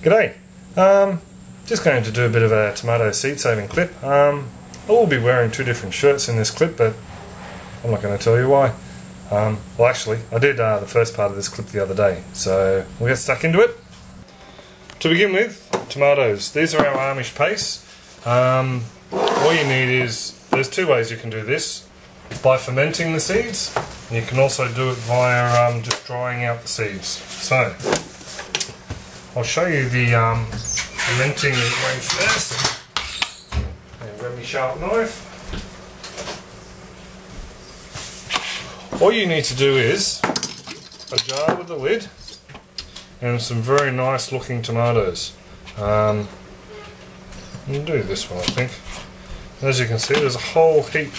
G'day. Just going to do a bit of a tomato seed saving clip. I will be wearing two different shirts in this clip, but I'm not going to tell you why. Well, actually, I did the first part of this clip the other day, so we'll get stuck into it. To begin with, tomatoes. These are our Amish paste. All you need is, there's two ways you can do this. By fermenting the seeds, and you can also do it via just drying out the seeds. So, I'll show you the fermenting way first. And grab my sharp knife. All you need to do is a jar with a lid and some very nice looking tomatoes. I'll do this one, I think. As you can see, there's a whole heap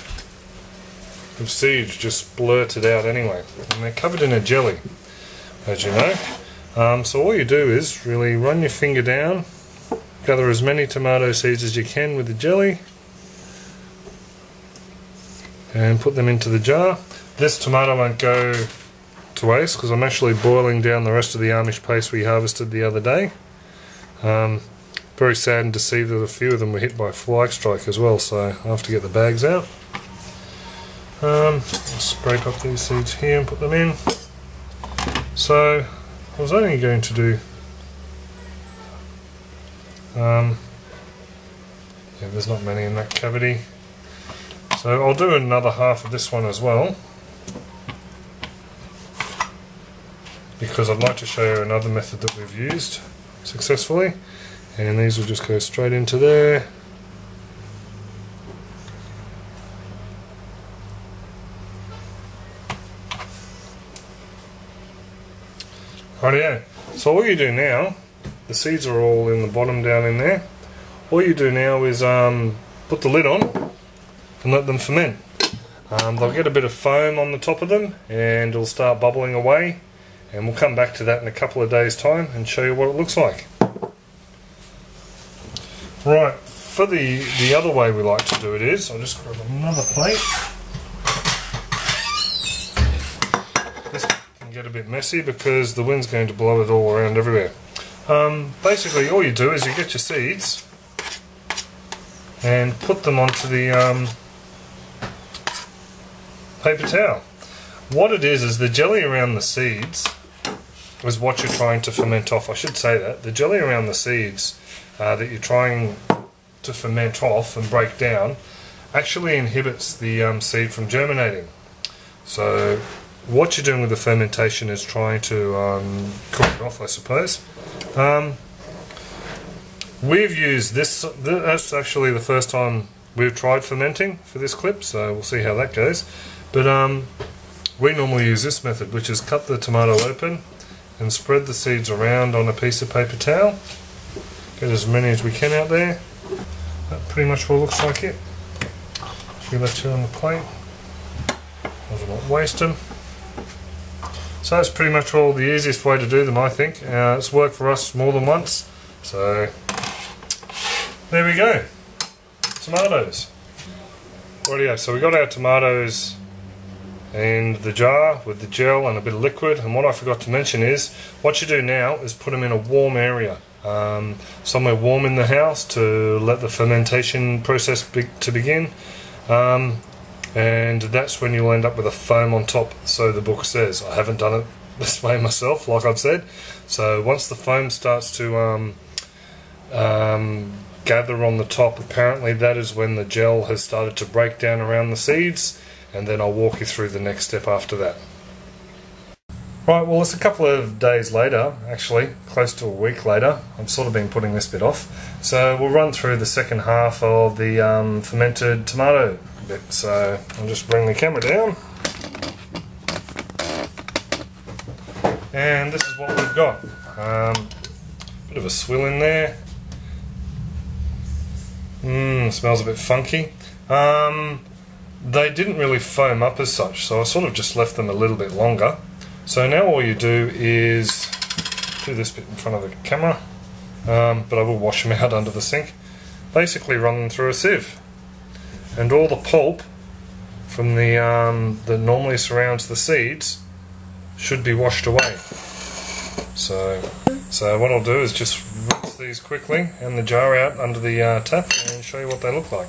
of seeds just blurted out anyway, and they're covered in a jelly, as you know. So all you do is really run your finger down, gather as many tomato seeds as you can with the jelly, and put them into the jar. This tomato won't go to waste because I'm actually boiling down the rest of the Amish paste we harvested the other day. Very saddened to see that a few of them were hit by fly strike as well, so I have to get the bags out. I'll scrape up these seeds here and put them in. So I was only going to do yeah, there's not many in that cavity, so I'll do another half of this one as well, because I'd like to show you another method that we've used successfully, and these will just go straight into there. Rightio. So all you do now, the seeds are all in the bottom down in there. All you do now is put the lid on and let them ferment. They'll get a bit of foam on the top of them and it'll start bubbling away, and we'll come back to that in a couple of days' time and show you what it looks like. Right, for the other way we like to do it is, I'll just grab another plate. This can get a bit messy because the wind's going to blow it all around everywhere. Basically all you do is you get your seeds and put them onto the paper towel. What it is the jelly around the seeds is what you're trying to ferment off. I should say that. The jelly around the seeds that you're trying to ferment off and break down actually inhibits the seed from germinating. So what you're doing with the fermentation is trying to cook it off, I suppose. We've used this, that's actually the first time we've tried fermenting for this clip, so we'll see how that goes. But we normally use this method, which is cut the tomato open and spread the seeds around on a piece of paper towel. Get as many as we can out there. That pretty much all looks like it. Should left two on the plate. I won't waste them. So that's pretty much all the easiest way to do them, I think. It's worked for us more than once. So there we go. Tomatoes. Rightio, so we got our tomatoes in the jar with the gel and a bit of liquid, and what I forgot to mention is what you do now is put them in a warm area, somewhere warm in the house to let the fermentation process begin, and that's when you'll end up with a foam on top, so the book says. I haven't done it this way myself, like I've said. So once the foam starts to gather on the top, apparently that is when the gel has started to break down around the seeds, and then I'll walk you through the next step after that. Right, well it's a couple of days later, actually close to a week later. I've sort of been putting this bit off, so we'll run through the second half of the fermented tomato bit. So I'll just bring the camera down, and this is what we've got. Bit of a swill in there. Smells a bit funky. They didn't really foam up as such, so I sort of just left them a little bit longer. So now all you do is do this bit in front of the camera, but I will wash them out under the sink. Basically run them through a sieve, and all the pulp from the that normally surrounds the seeds should be washed away. So what I'll do is just rinse these quickly and the jar out under the tap and show you what they look like.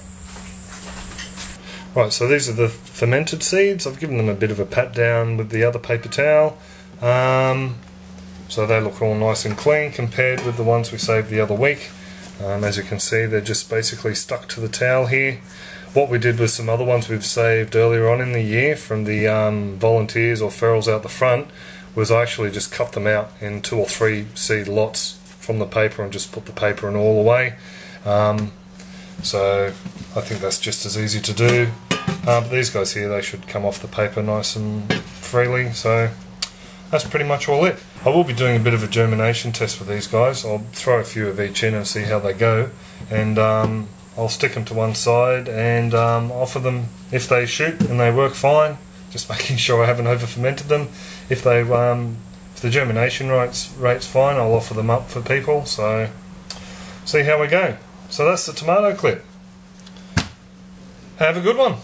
Right, so these are the fermented seeds. I've given them a bit of a pat down with the other paper towel. So they look all nice and clean compared with the ones we saved the other week. As you can see, they're just basically stuck to the towel here. What we did with some other ones we've saved earlier on in the year from the volunteers or ferals out the front was I actually just cut them out in 2 or 3 seed lots from the paper and just put the paper and all away. So I think that's just as easy to do. But these guys here, they should come off the paper nice and freely. So that's pretty much all it. I will be doing a bit of a germination test with these guys. I'll throw a few of each in and see how they go, and I'll stick them to one side and offer them if they shoot and they work fine, just making sure I haven't over fermented them. If the germination rate's fine, I'll offer them up for people, so see how we go. So that's the tomato clip. Have a good one.